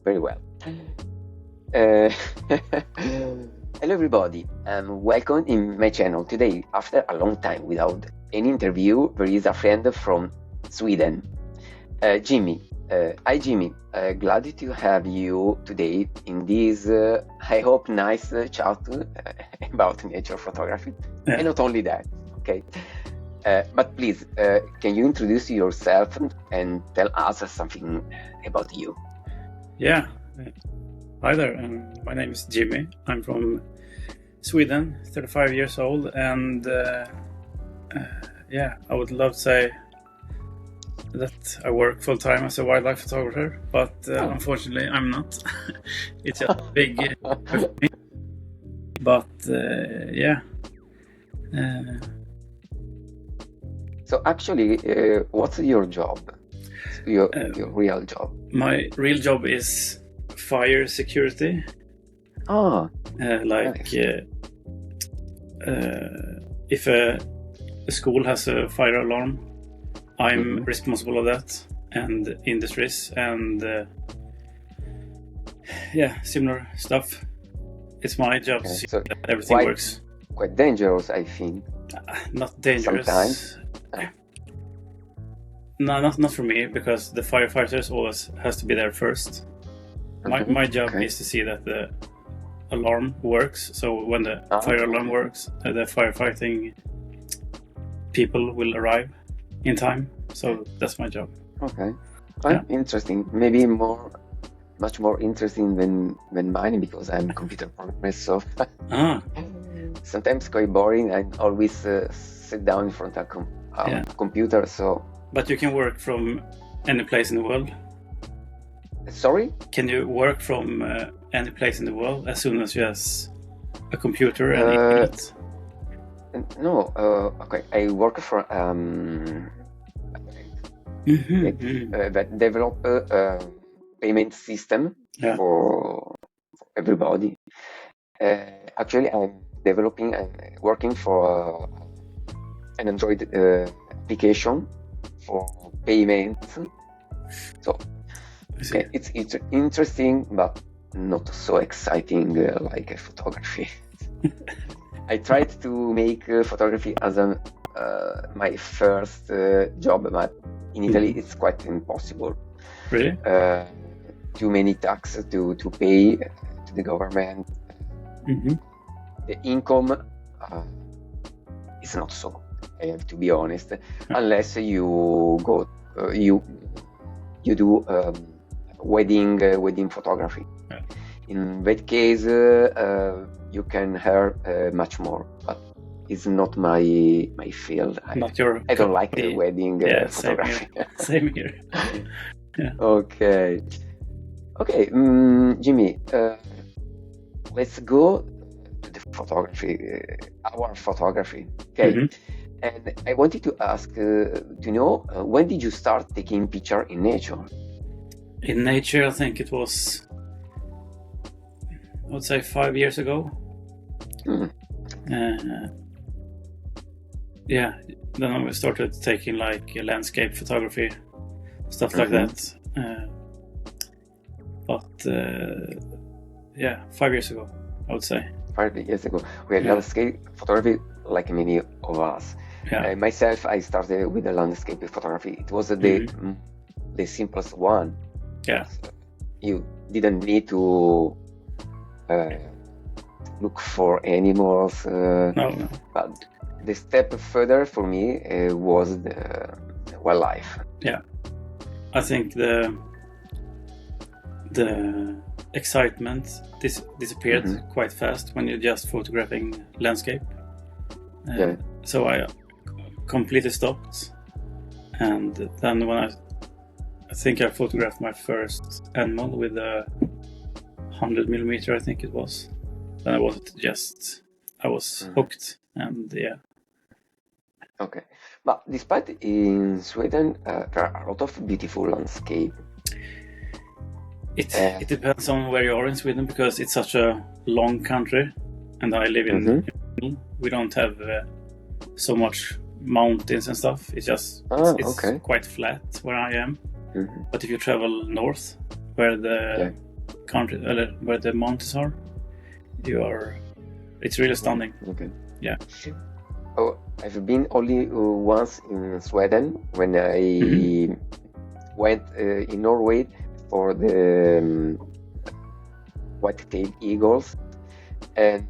very well. Uh, Hello everybody, and welcome in my channel. Today, after a long time without any interview, there is a friend from Sweden, Jimmy. Hi Jimmy, glad to have you today in this, I hope, nice chat about nature photography. Yeah. And not only that, okay? But please, can you introduce yourself and tell us something about you? Yeah. Hi there, my name is Jimmy. I'm from Sweden, 35 years old, and I would love to say that I work full-time as a wildlife photographer, but unfortunately I'm not. It's just a big for me. But So actually, what's your job? Your real job? My real job is fire security. If a school has a fire alarm, I'm responsible of that, and industries and similar stuff. It's my job to see that everything works. Quite dangerous, I think. Not dangerous. Sometimes. No, not for me, because the firefighters always has to be there first. My job is to see that the alarm works. So when the fire alarm works, the firefighting people will arrive in time. So that's my job. Okay, quite interesting. Maybe much more interesting than mine, because I'm computer programmer. So sometimes quite boring. I always sit down in front of a computer. So. But you can work from any place in the world. Sorry? Can you work from any place in the world as soon as you have a computer and internet? No. Okay. I work for that develop a payment system for everybody. Actually, I'm working for an Android application for payments. So it's interesting, but not so exciting like photography. I tried to make photography as my first job, but in Italy it's quite impossible. Really? Too many taxes to pay to the government. The income is not so good, I have to be honest, unless you go you do wedding photography. In that case, you can earn much more, but it's not my field. I don't like the wedding photography. Same here. Okay, Jimmy, let's go to the photography, our photography. Okay. And I wanted to ask to know, when did you start taking picture in nature? In nature, I think it was, I would say 5 years ago. Then I started taking like landscape photography, stuff like that. 5 years ago, I would say. 5 years ago. We had landscape photography like many of us. Myself, I started with the landscape photography. It was the simplest one. You didn't need to look for animals. No. But the step further for me was the wildlife. Yeah, I think the excitement disappeared quite fast when you're just photographing landscape. So I completely stopped, and then when I think I photographed my first animal with a 100mm, I think it was. Then I was hooked, and Okay, but despite in Sweden there are a lot of beautiful landscape. It depends on where you are in Sweden, because it's such a long country, and I live in we don't have so much mountains and stuff. It's just it's quite flat where I am. But if you travel north, where the country where the mountains are, it's really stunning. Okay. Yeah. Oh, I've been only once in Sweden when I went in Norway for the white-tailed eagles, and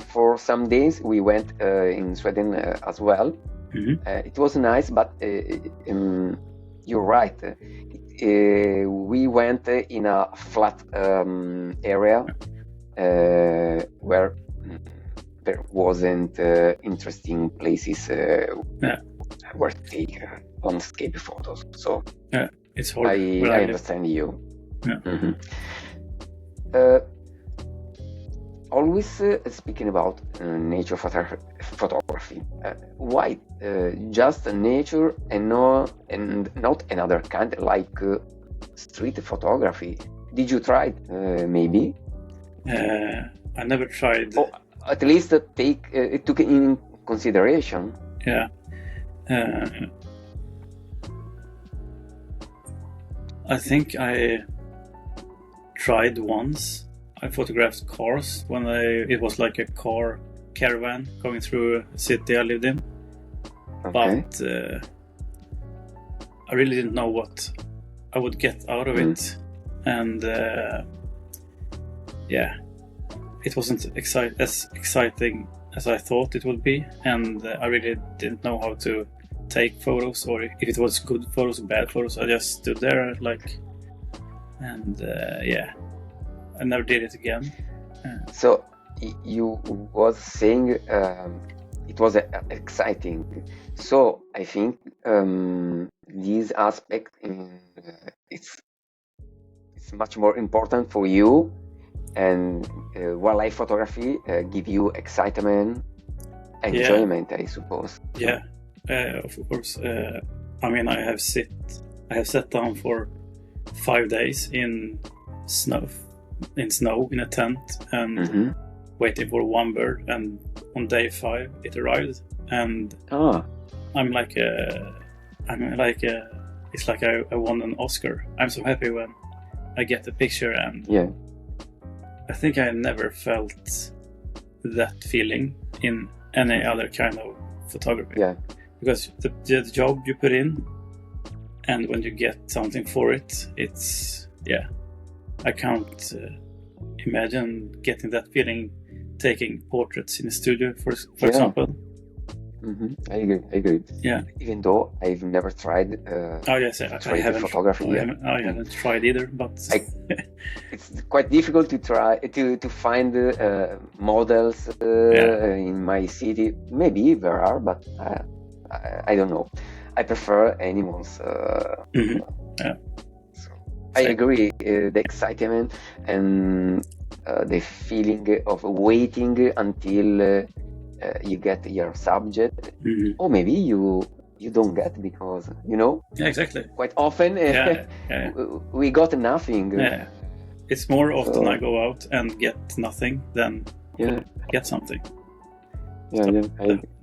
for some days we went in Sweden as well. It was nice, but you're right. We went in a flat area where there wasn't interesting places where to take landscape photos. So it's hard. I understand you. Yeah. Always speaking about nature photography. Why just nature and not another kind like street photography? Did you try it, maybe? I never tried. Or at least took it in consideration. Yeah. I think I tried once. I photographed cars when it was like a car caravan going through a city I lived in. Okay. But I really didn't know what I would get out of it. And it wasn't as exciting as I thought it would be. And I really didn't know how to take photos, or if it was good photos or bad photos. I just stood there I never did it again. So you was saying it was exciting. So I think this aspect it's much more important for you, and wildlife photography give you excitement, enjoyment, I suppose. Yeah, of course. I mean, I have sat down for 5 days in snow in a tent and waiting for one bird, and on day 5 it arrived, and it's like I won an Oscar. I'm so happy when I get the picture, and I think I never felt that feeling in any other kind of photography. Because the job you put in, and when you get something for it, it's I can't imagine getting that feeling taking portraits in a studio, for example. I agree. Yeah. Even though I've never tried. I haven't photography yet. I haven't tried either, but it's quite difficult to try to find models in my city. Maybe there are, but I don't know. I prefer animals. So I agree. The excitement and the feeling of waiting until you get your subject, or maybe you don't get, because exactly. Quite often we got nothing. It's more often I go out and get nothing than get something.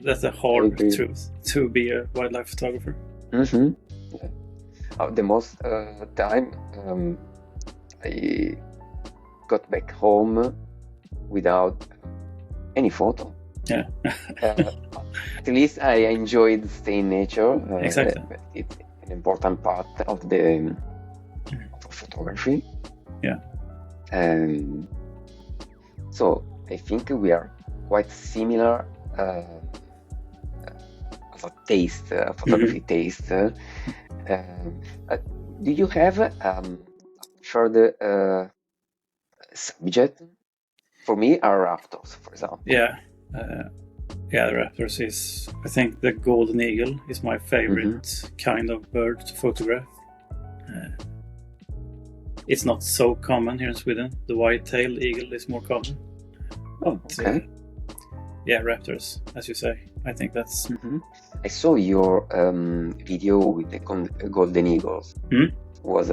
That's a hard truth to be a wildlife photographer. The most time I got back home without any photo. At least I enjoyed staying in nature. Exactly. It's an important part of the photography. So I think we are quite similar as a taste, photography taste. Do you have further subject? For me, are raptors, for example. The raptors is, I think the golden eagle is my favorite kind of bird to photograph. It's not so common here in Sweden. The white-tailed eagle is more common. Okay. Raptors, as you say. I think that's... I saw your video with the golden eagles. Was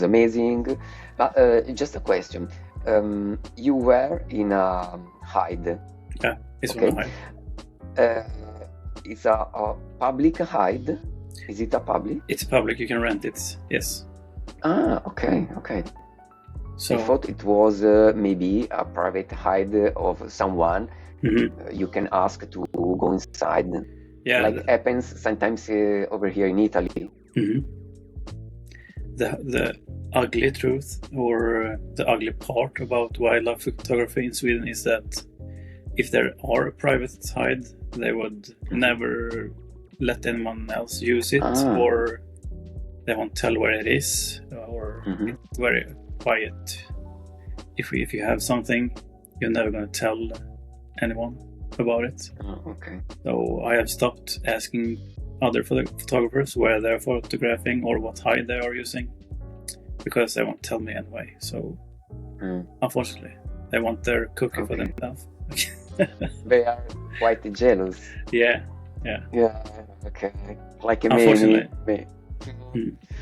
amazing. But just a question. You were in a hide. Yeah, it's on a hide. It's a public hide. Is it a public? It's public. You can rent it. Yes. Okay. So I thought it was maybe a private hide of someone. You can ask to go inside. Yeah, like happens sometimes over here in Italy. The ugly truth, or the ugly part about wildlife photography in Sweden, is that if there are a private hide, they would never let anyone else use it, or they won't tell where it is, or it's very quiet. If you have something, you're never going to tell anyone about it. Okay. So I have stopped asking other photographers where they're photographing or what hide they are using, because they won't tell me anyway. So unfortunately, they want their cookie for themselves. They are quite jealous. Yeah. Okay. Like unfortunately.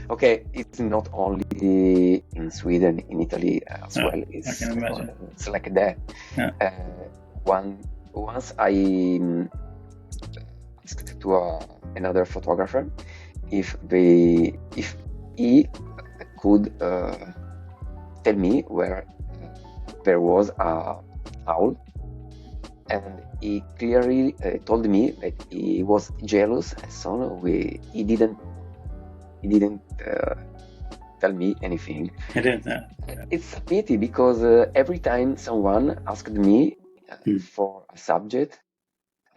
Okay, it's not only in Sweden, in Italy as well. I can imagine. It's like that. Yeah. Once I asked to another photographer if he could tell me where there was a owl, and he clearly told me that he was jealous. So he didn't tell me anything. He didn't. It's a pity, because every time someone asked me for a subject,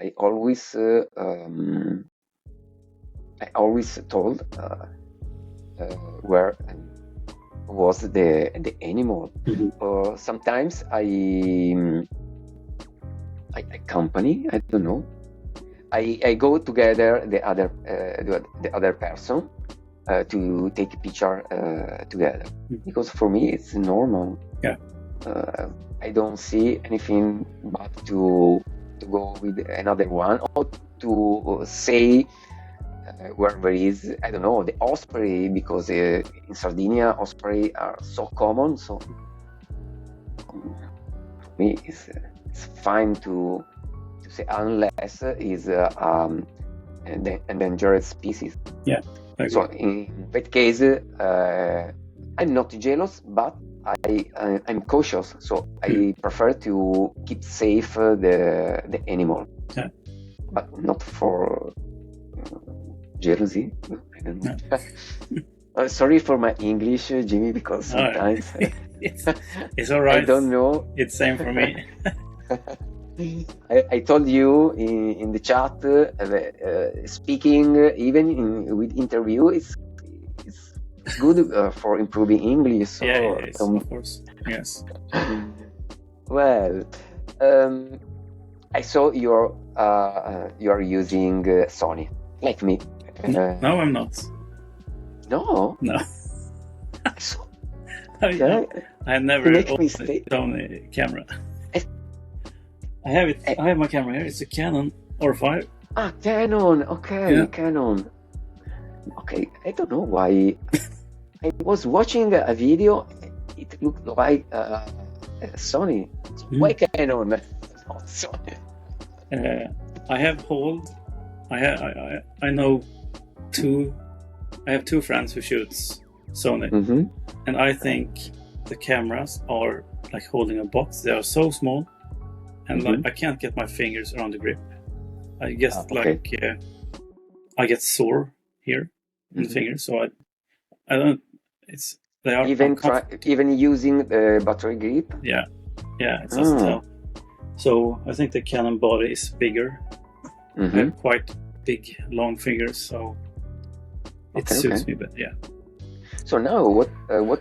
I always told where was the animal. Sometimes I accompany. I don't know. I go together the other person to take a picture together, because for me it's normal. Yeah. I don't see anything but to go with another one, or to say where there is, I don't know, the osprey, because in Sardinia osprey are so common. So for me it's fine to say, unless is an endangered species. Yeah. So in that case, I'm not jealous, but I'm cautious. So I prefer to keep safe the animal, but not for jealousy. I don't know. Sorry for my English, Jimmy, because sometimes it's all right. I don't know. It's same for me. I told you in the chat, speaking even with interview, it's good for improving English. So, yes, of course. Yes. Well, I saw you're using Sony, like me. No, I'm not. No. So, I never owned a Sony camera. I have it. I have my camera here. It's a Canon R5. Canon. Okay, yeah. Canon. Okay, I don't know why. I was watching a video. It looked like Sony. Why Canon? Not Sony. I have hold. I know two. I have two friends who shoots Sony, and I think the cameras are like holding a box. They are so small. And like, I can't get my fingers around the grip. I guess I get sore here in the fingers, so I don't. They are even using the battery grip. Yeah, it doesn't help. So I think the Canon body is bigger. I have quite big, long fingers, so it suits me. But yeah. So now, what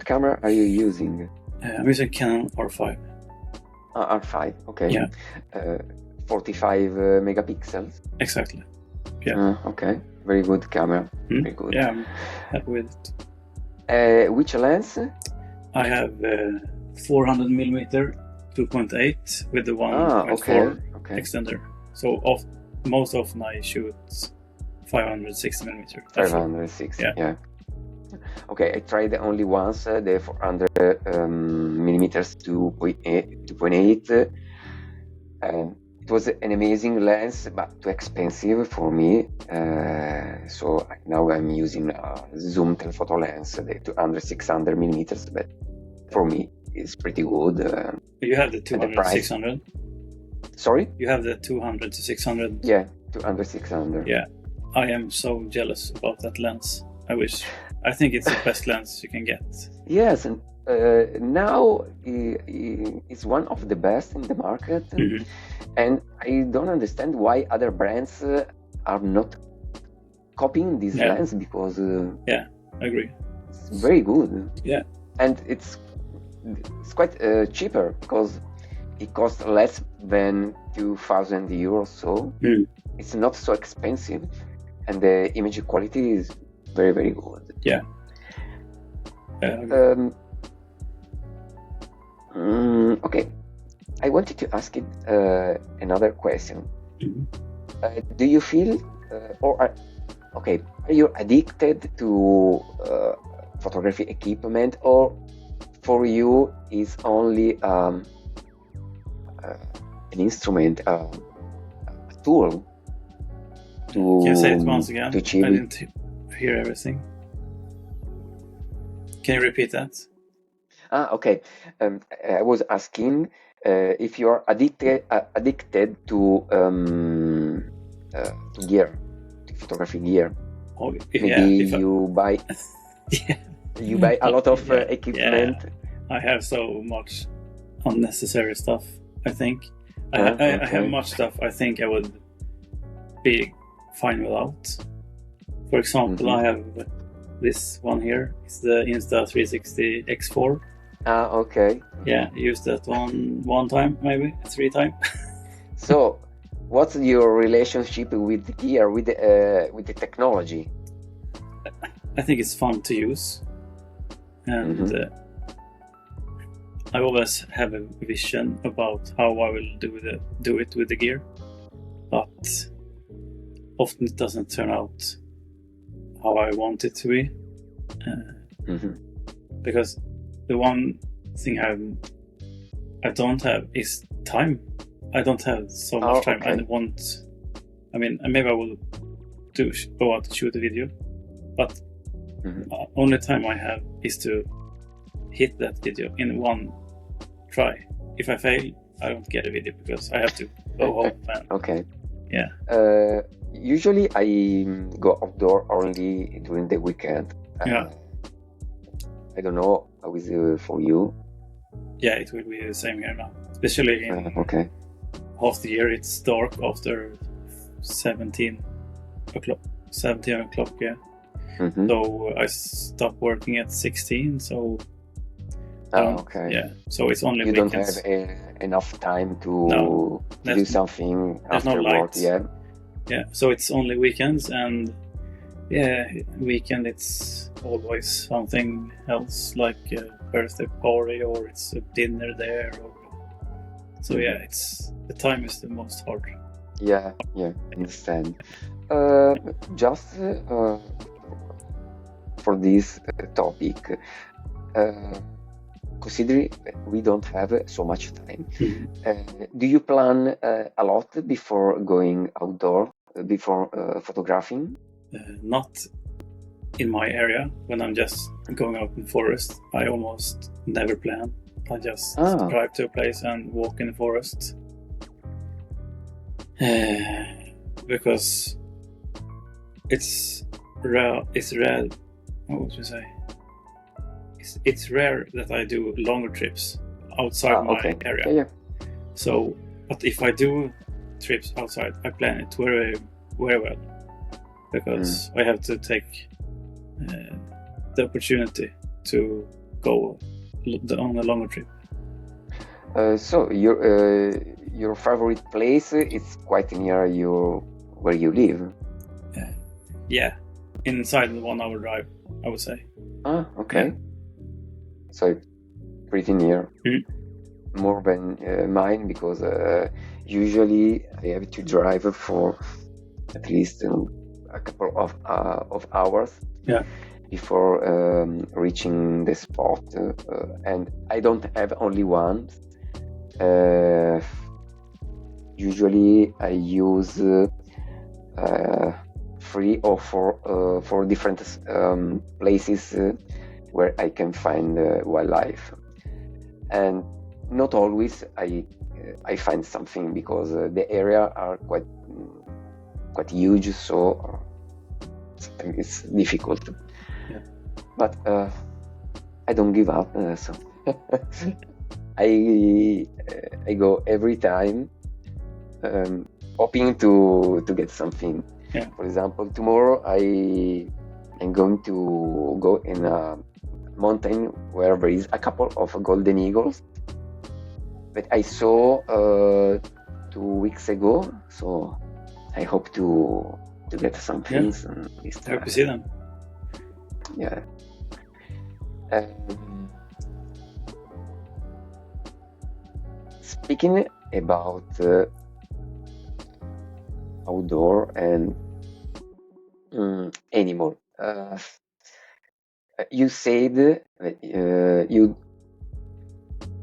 camera are you using? I'm using Canon R5. R5, okay. Yeah. 45 megapixels. Exactly. Yeah. Okay. Very good camera. Very good. Yeah, I'm happy with it. Which lens? I have 400mm 2.8 with the 1.4 extender. So most often I shoot 560mm. 560. Yeah. Okay, I tried only once the 400 millimeters 2.8. It was an amazing lens, but too expensive for me. So now I'm using a zoom telephoto lens, the 200 600 millimeters. But for me, is pretty good. You have the 200 600. Sorry? You have the 200 to 600. Yeah, 200 600. Yeah, I am so jealous about that lens. I think it's the best lens you can get. Yes, and now it's one of the best in the market, and I don't understand why other brands are not copying this lens, because I agree. It's very good. Yeah, and it's quite cheaper, because it costs less than 2,000 euros. So it's not so expensive, and the image quality is very, very good. Yeah. Okay, I wanted to ask it another question. Do you feel, are you addicted to photography equipment, or for you is only an instrument, a tool to? Can you say it once again? To achieve? I didn't hear everything. Can you repeat that? Okay. I was asking if you are addicted to gear, to photography gear. Oh, Maybe you buy you buy a lot of equipment. Yeah. I have so much unnecessary stuff. I think I have much stuff I think I would be fine without. For example, I have this one here. It's the Insta360 X4. Okay. Yeah, used that one time, maybe 3 times. So, what's your relationship with the gear, with the technology? I think it's fun to use, and I always have a vision about how I will do it with the gear, but often it doesn't turn out how I want it to be, because the one thing I don't have is time. I don't have so much time. I mean, maybe I will go out to shoot a video, but only time I have is to hit that video in one try. If I fail, I don't get a video because I have to go home. Okay. Yeah. Usually I go outdoor only during the weekend. I don't know how is it for you. Yeah, it will be the same here now. Especially in half the year, it's dark after 17 o'clock. 17 o'clock, yeah. So I stop working at 16. So yeah. So it's only weekends. You don't have enough time to do something after work. Yeah. So it's only weekends, and weekend it's always something else, like a birthday party or it's a dinner there. So it's the time is the most hard. Yeah, I understand. Just for this topic, considering we don't have so much time, do you plan a lot before going outdoor, before photographing? Not in my area. When I'm just going out in the forest, I almost never plan. I just drive to a place and walk in the forest. Because it's rare. What would you say? It's rare that I do longer trips outside my area. Yeah. So, but if I do trips outside, I plan it very, very well, because I have to take the opportunity to go on a longer trip. So your favorite place is quite near where you live? Yeah, inside the 1 hour drive, I would say. Okay. Yeah. So pretty near. More than mine, because usually I have to drive for at least a couple of hours before reaching the spot, and I don't have only one. Usually I use 3 or 4 different places where I can find wildlife. and not always I find something, because the area are quite huge, so sometimes it's difficult. Yeah. But I don't give up, so I go every time, hoping to get something. Yeah. For example, tomorrow I'm going to go in a mountain where there is a couple of golden eagles that I saw 2 weeks ago. So I hope to get some things. I hope to see them. Yeah. Speaking about outdoor and animal, you said that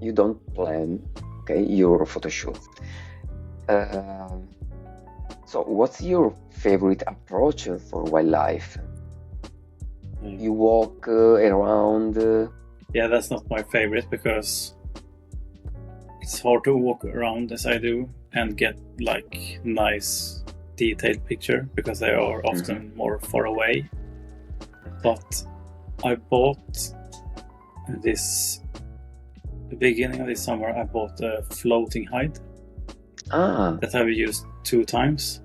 you don't plan, your photo shoot. So what's your favorite approach for wildlife? You walk around? Yeah, that's not my favorite, because it's hard to walk around as I do and get like nice detailed picture, because they are often more far away. But I bought the beginning of this summer, I bought a floating hide that I've used 2 times.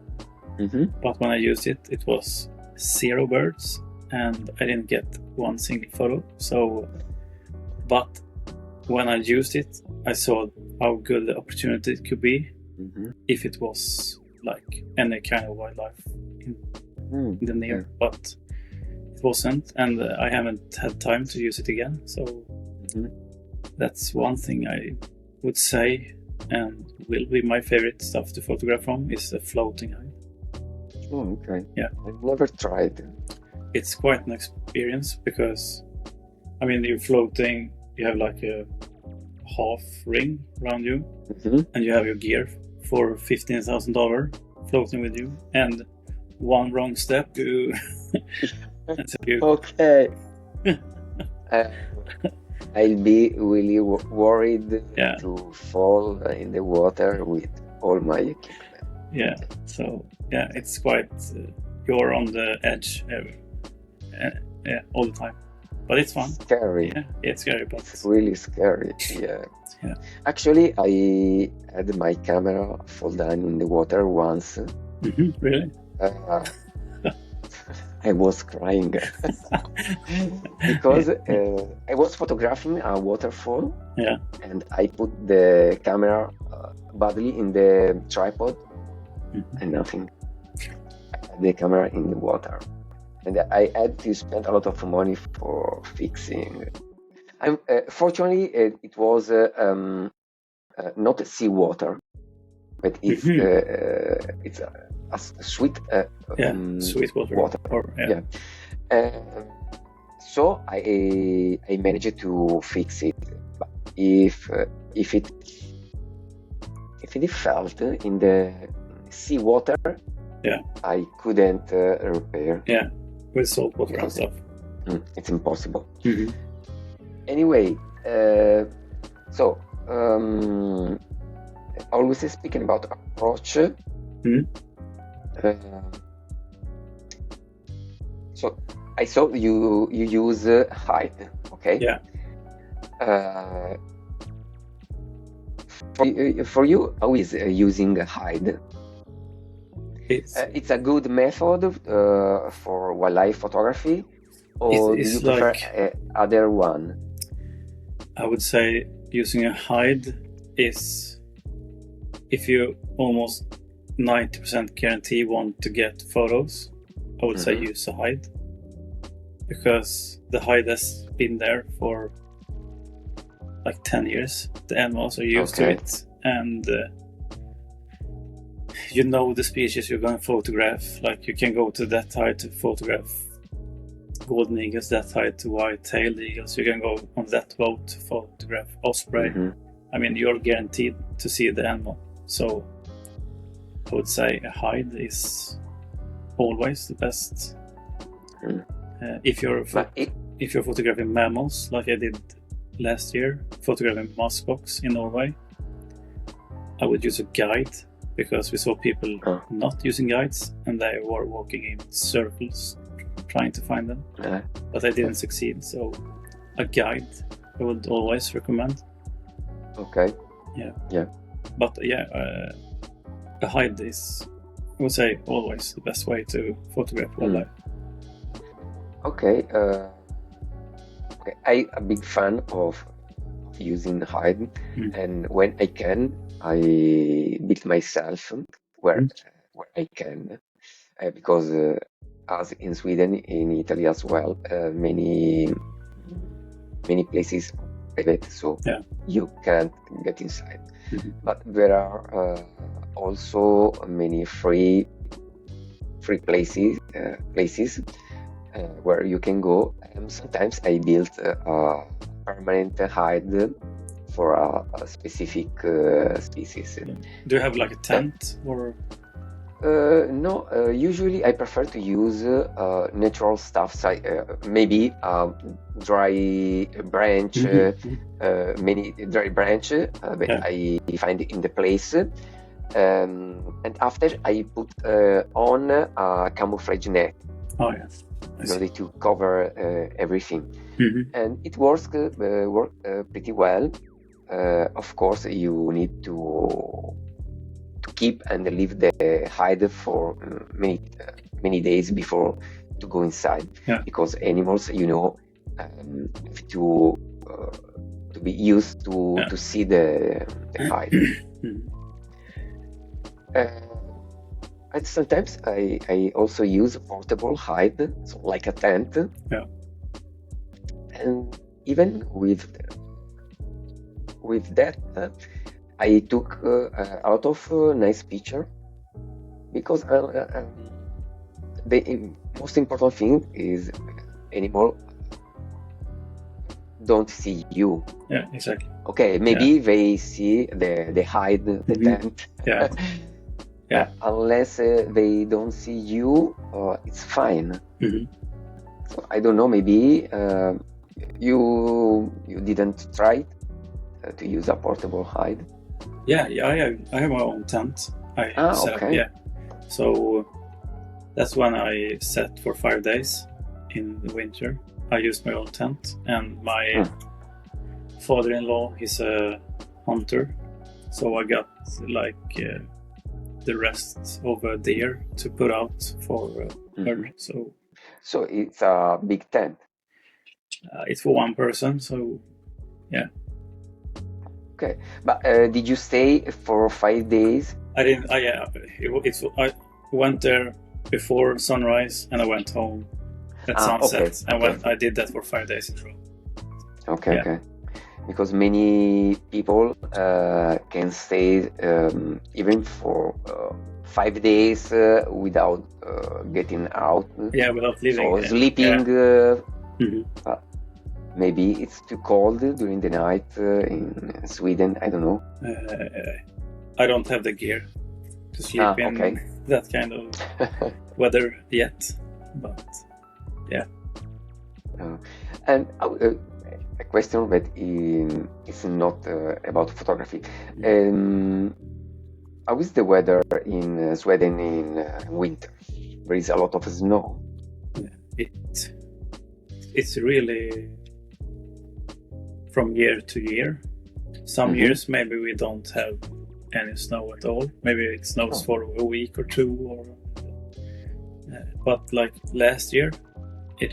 But when I used it, it was 0 birds, and I didn't get one single photo. So, but when I used it, I saw how good the opportunity it could be if it was like any kind of wildlife in the near. But it wasn't, and I haven't had time to use it again. So that's one thing I would say, and will be my favorite stuff to photograph from, is a floating hide. Oh, okay. Yeah. I've never tried. It's quite an experience, because I mean, you're floating, you have like a half ring around you, and you have your gear for $15,000 floating with you, and one wrong step, you okay. I'll be really worried to fall in the water with all my equipment. Yeah, so yeah, it's quite you're on the edge all the time, but it's fun. Scary. Yeah, it's scary, but it's really scary. Yeah. Actually, I had my camera fall down in the water once. Really? I was crying because I was photographing a waterfall, and I put the camera badly in the tripod, and nothing. The camera in the water, and I had to spend a lot of money for fixing. Fortunately, it was not seawater, but it's a sweet sweet water. So I managed to fix it. But if it felt in the seawater, I couldn't repair. Yeah, with salt water and stuff. It's impossible. Anyway, so always speaking about approach. So I saw you use hide, okay? Yeah. For you, how is using hide? It's a good method for wildlife photography, or do you prefer other one? I would say using a hide is, if you almost 90% guarantee want to get photos, I would say use a hide, because the hide has been there for like 10 years. The animals are used to it, and you know the species you're going to photograph. Like, you can go to that height to photograph golden eagles, that height to white-tailed eagles. You can go on that boat to photograph osprey. I mean, you're guaranteed to see the animal. So I would say a hide is always the best. If you're photographing mammals, like I did last year photographing Mossbox in Norway, I would use a guide because we saw people not using guides and they were walking in circles trying to find them. But I didn't succeed, so a guide I would always recommend. Okay. Yeah. But a hide is, I would say, always the best way to photograph wildlife. Okay. I'm a big fan of using hide, and when I can, I build myself where I can, because as in Sweden, in Italy as well, many places are private, so you can't get inside. But there are also many free places where you can go. Sometimes I built a permanent hide for a specific species. Do you have like a tent or? No, usually I prefer to use natural stuff, maybe dry branch, many dry branch that I find in the place, and after I put on a camouflage net. Oh yes. In order to cover everything, and it works pretty well. Of course, you need to keep and leave the hide for many days before to go inside, because animals, have to be used to see the hide. And sometimes I also use portable hide, so like a tent. And even with that, I took a lot of nice picture, because the most important thing is animal don't see you. Yeah, exactly. Okay, maybe they see the hide, the tent. Unless they don't see you, it's fine. So I don't know, maybe you didn't try to use a portable hide. I have my own tent. I set up, so that's when I set for 5 days in the winter. I used my own tent, and my father-in-law is a hunter, so I got like the rest of a deer to put out for her. So it's a big tent. It's for one person, so yeah. Okay, but did you stay for 5 days? I didn't. I went there before sunrise, and I went home at sunset. I did that for 5 days in a row. Okay. Because many people can stay even for 5 days without getting out. Yeah, without leaving. So sleeping. Maybe it's too cold during the night in Sweden. I don't know. I don't have the gear to sleep in that kind of weather yet. But yeah. And a question that is not about photography. How is the weather in Sweden in winter? There is a lot of snow. It's really from year to year. Some years maybe we don't have any snow at all. Maybe it snows for a week or two. But like last year, I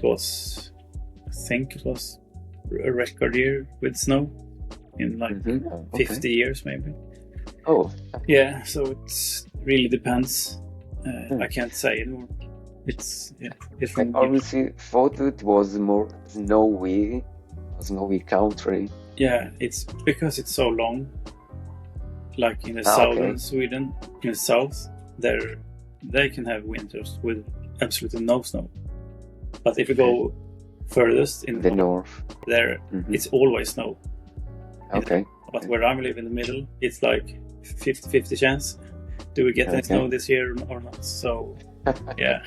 think it was a record year with snow in like 50 years maybe. Yeah, so it really depends. I can't say anymore. It's I obviously thought it was more snowy country. Yeah, it's because it's so long. Like in the southern Sweden, in the south, they can have winters with absolutely no snow. But if you go furthest in the north, there it's always snow. Okay. But where I'm living in the middle, it's like 50-50 chance. Do we get any snow this year or not? So yeah.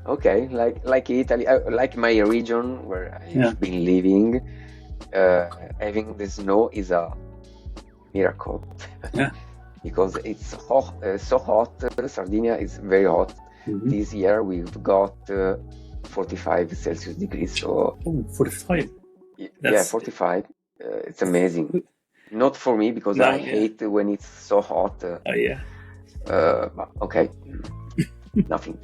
Okay, like Italy, like my region where I've been living, having the snow is a miracle. Yeah. Because it's hot, so hot. Sardinia is very hot. This year we've got 45 Celsius degrees. So 45. Yeah, 45. It's amazing. Not for me because I hate when it's so hot. Yeah. But okay, nothing.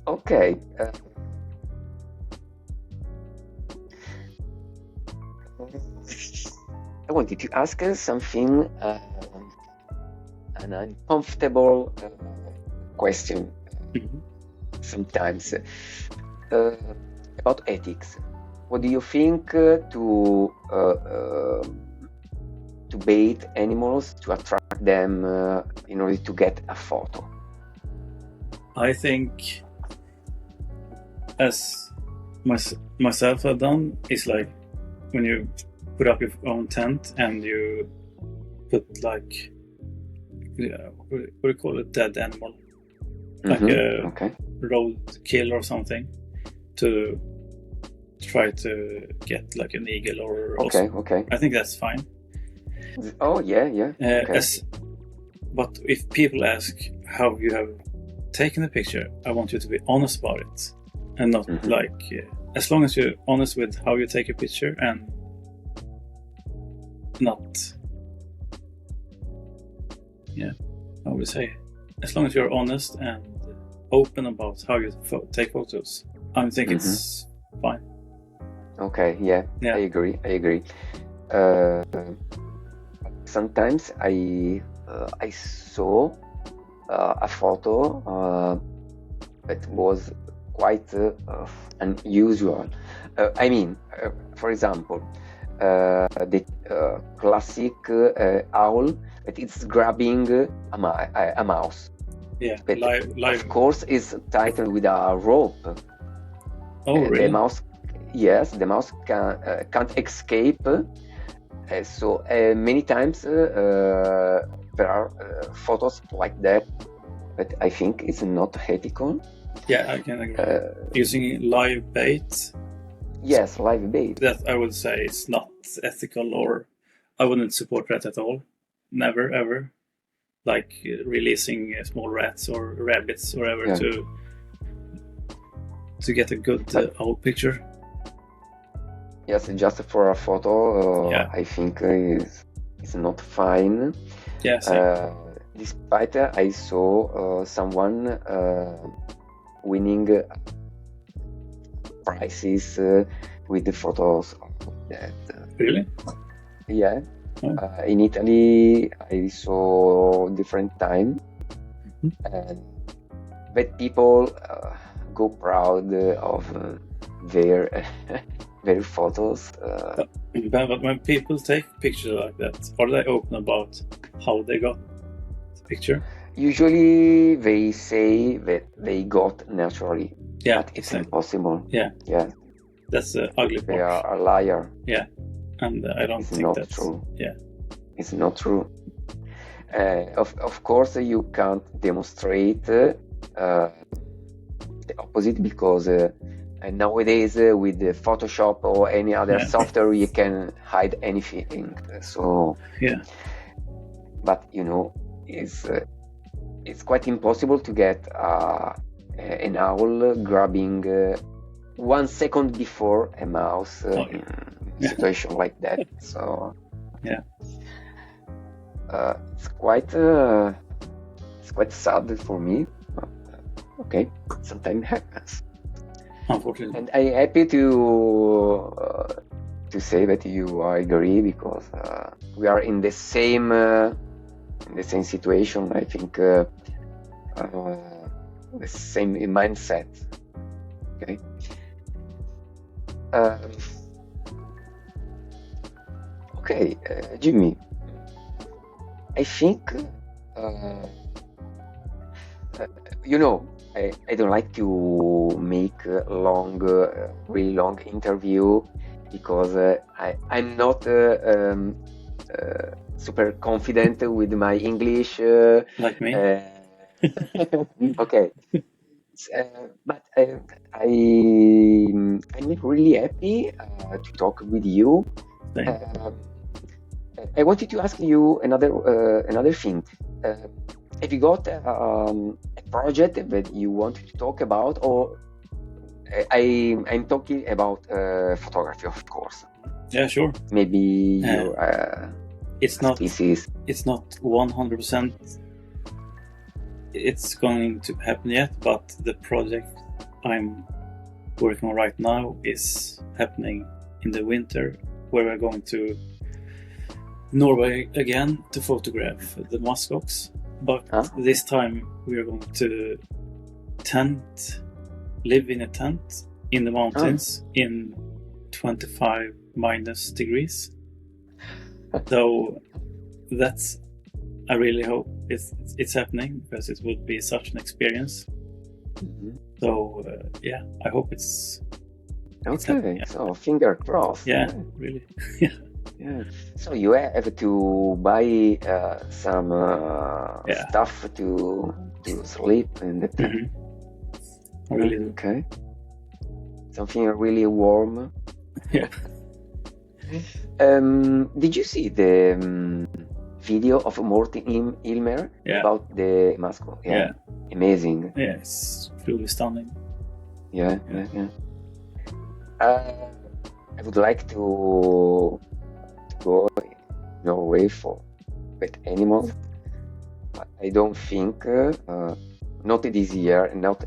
Okay. I wanted to ask something, an uncomfortable question sometimes about ethics. What do you think to bait animals to attract them in order to get a photo? I think, as myself have done, is like when you put up your own tent and you put like what do you call it, dead animal, like a roadkill or something, to try to get like an eagle or okay. I think that's fine. Oh yeah. But if people ask how you have taken the picture, I want you to be honest about it, and not like as long as you're honest with how you take a picture and not how would you say, as long as you're honest and open about how you take photos, I think it's fine. Okay, yeah. I agree. Sometimes I saw a photo that was quite unusual. I mean, for example, the classic owl that is grabbing a mouse. Yeah, but live. Of course, is tightened with a rope. Oh, really? The mouse, yes, the mouse can't escape. So many times there are photos like that, but I think it's not ethical. Yeah, I can agree. Using live bait. Yes, live bait. That I would say is not ethical, or I wouldn't support that at all. Never, ever. Like releasing small rats or rabbits or whatever to get a good owl picture. Yes, just for a photo, I think is not fine. Yes. Despite I saw someone winning prizes with the photos of that. Really? Yeah. In Italy, I saw different time, and but people go proud of their their photos. But when people take pictures like that, are they open about how they got the picture? Usually, they say that they got naturally. Yeah, but it's impossible. Yeah. That's the ugly part. They are a liar. Yeah. And I don't think that's true. Yeah, it's not true. Of course, you can't demonstrate the opposite because nowadays with the Photoshop or any other software, you can hide anything. So but it's quite impossible to get an owl grabbing 1 second before a mouse in a situation like that. So it's quite sad for me. But, okay, sometimes happens. Unfortunately. And I'm happy to say that you agree because we are in the same situation. I think the same mindset. Okay. Okay, Jimmy. I think I don't like to make really long interview because I'm not super confident with my English. Like me. Okay. But I'm really happy to talk with you. I wanted to ask you another thing. Have you got a project that you wanted to talk about, or I'm talking about photography, of course. Yeah, sure. Maybe your it's not species. It's not 100%. It's going to happen yet, but the project I'm working on right now is happening in the winter, where we're going to Norway again to photograph the muskox. But this time we are going to live in a tent in the mountains in 25 minus degrees. So that's, I really hope it's happening, because it would be such an experience. Mm-hmm. So yeah, I hope it's okay. Yeah. So finger crossed. Yeah, really. Yeah. Yeah. So you have to buy some stuff to sleep in the tent. Mm-hmm. Really. Okay. Something really warm. Yeah. Did you see the video of Morten Ilmer about the mascot? Yeah. Amazing. Yeah, it's truly stunning. Yeah. I would like to go in Norway for pet animals, but I don't think not this year, not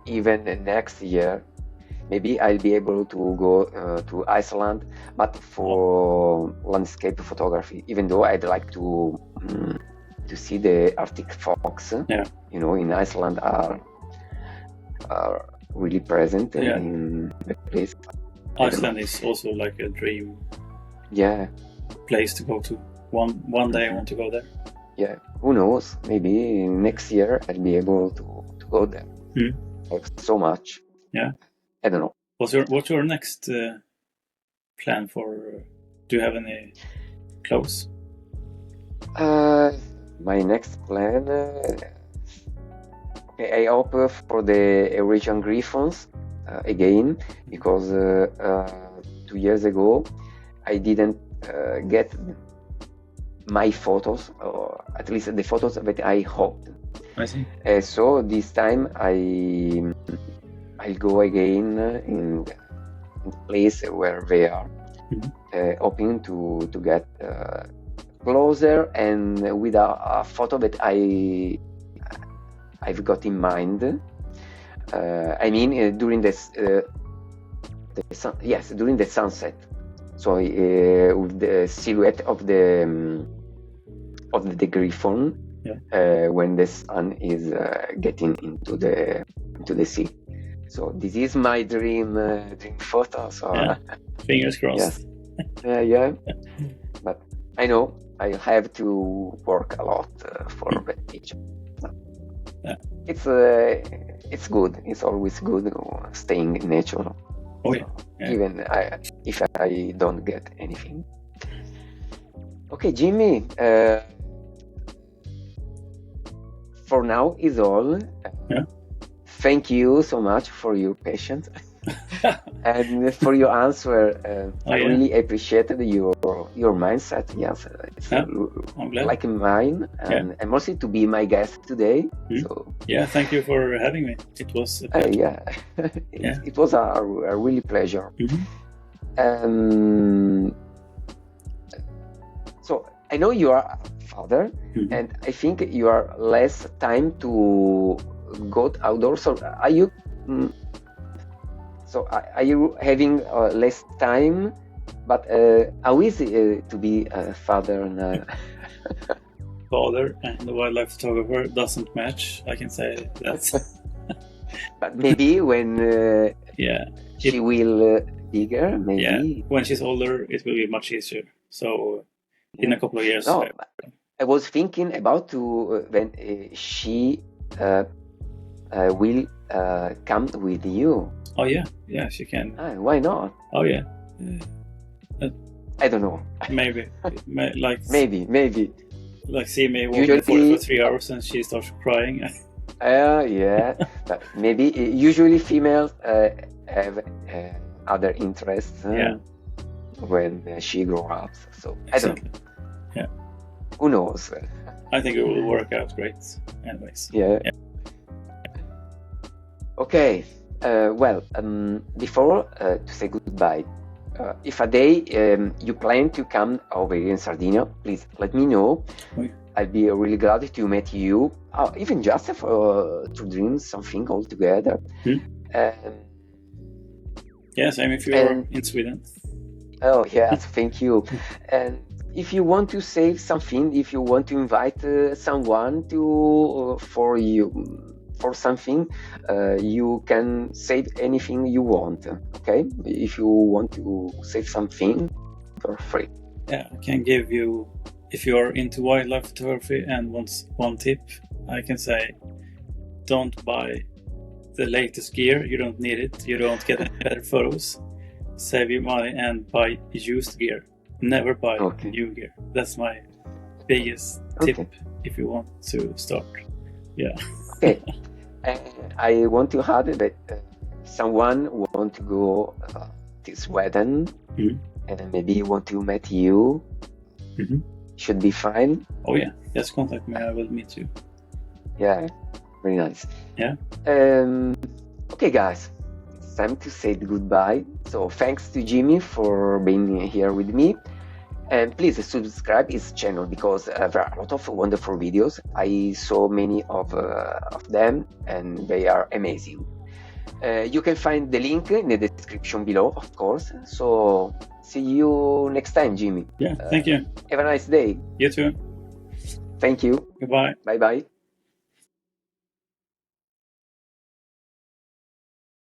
even next year. Maybe I'll be able to go to Iceland, but for landscape photography. Even though I'd like to see the Arctic fox, you know, in Iceland are really present in the place. Iceland is also like a dream. Yeah. Place to go to. One day I want to go there. Yeah. Who knows? Maybe next year I'll be able to go there. I have so much. Yeah. I don't know. What's your next plan for? Do you have any close? My next plan. I hope for the Eurasian griffons again, because 2 years ago I didn't get my photos, or at least the photos that I hoped. I see. So this time I'll go again in the place where they are, hoping to get closer and with a photo that I've got in mind. I mean, during during the sunset. So with the silhouette of the griffon when the sun is getting into the sea. So this is my dream photo. So fingers crossed. Yes. Yeah. But I know I have to work a lot for that picture. It's good. It's always good staying natural. Oh yeah. Even if I don't get anything. Okay, Jimmy. For now is all. Thank you so much for your patience and for your answer. I really appreciated your mindset. Yes, it's like mine, and mostly to be my guest today. So thank you for having me. It was a pleasure. It was a really pleasure. So I know you are a father, and I think you are less time to go outdoors. So are you? So are you having less time? But how is it to be a father now? Father and the wildlife photographer doesn't match. I can say that. But maybe when she will bigger, maybe. Yeah, when she's older, it will be much easier. So in a couple of years. No, I was thinking about when she will come with you. Oh yeah, she can. Why not? Oh yeah. I don't know. Maybe, maybe. Like see me walking for 3 hours and she starts crying. Yeah, but maybe usually females have other interests when she grows up. So I don't know. Yeah. Who knows? I think it will work out great, anyways. Yeah. Okay. Well, before to say goodbye, if a day you plan to come over here in Sardinia, please let me know. I'd be really glad to meet you, even just to dream something all together. Yes, if you're in Sweden. Oh, yes, thank you. And if you want to say something, if you want to invite someone for something, you can say anything you want, okay? If you want to say something, for free. Yeah, I can give you, if you're into wildlife photography and wants one tip, I can say, don't buy the latest gear. You don't need it. You don't get any better photos. Save your money and buy used gear. Never buy new gear. That's my biggest tip if you want to start. Yeah. Okay. I want to add that someone want to go to Sweden and maybe want to meet you. Should be fine. Oh yeah, just contact me. I will meet you. Yeah, very nice. Yeah. Okay, guys, it's time to say goodbye. So thanks to Jimmy for being here with me. And please subscribe his channel because there are a lot of wonderful videos. I saw many of them and they are amazing. You can find the link in the description below, of course. So see you next time, Jimmy. Yeah, thank you. Have a nice day. You too. Thank you. Goodbye. Bye-bye.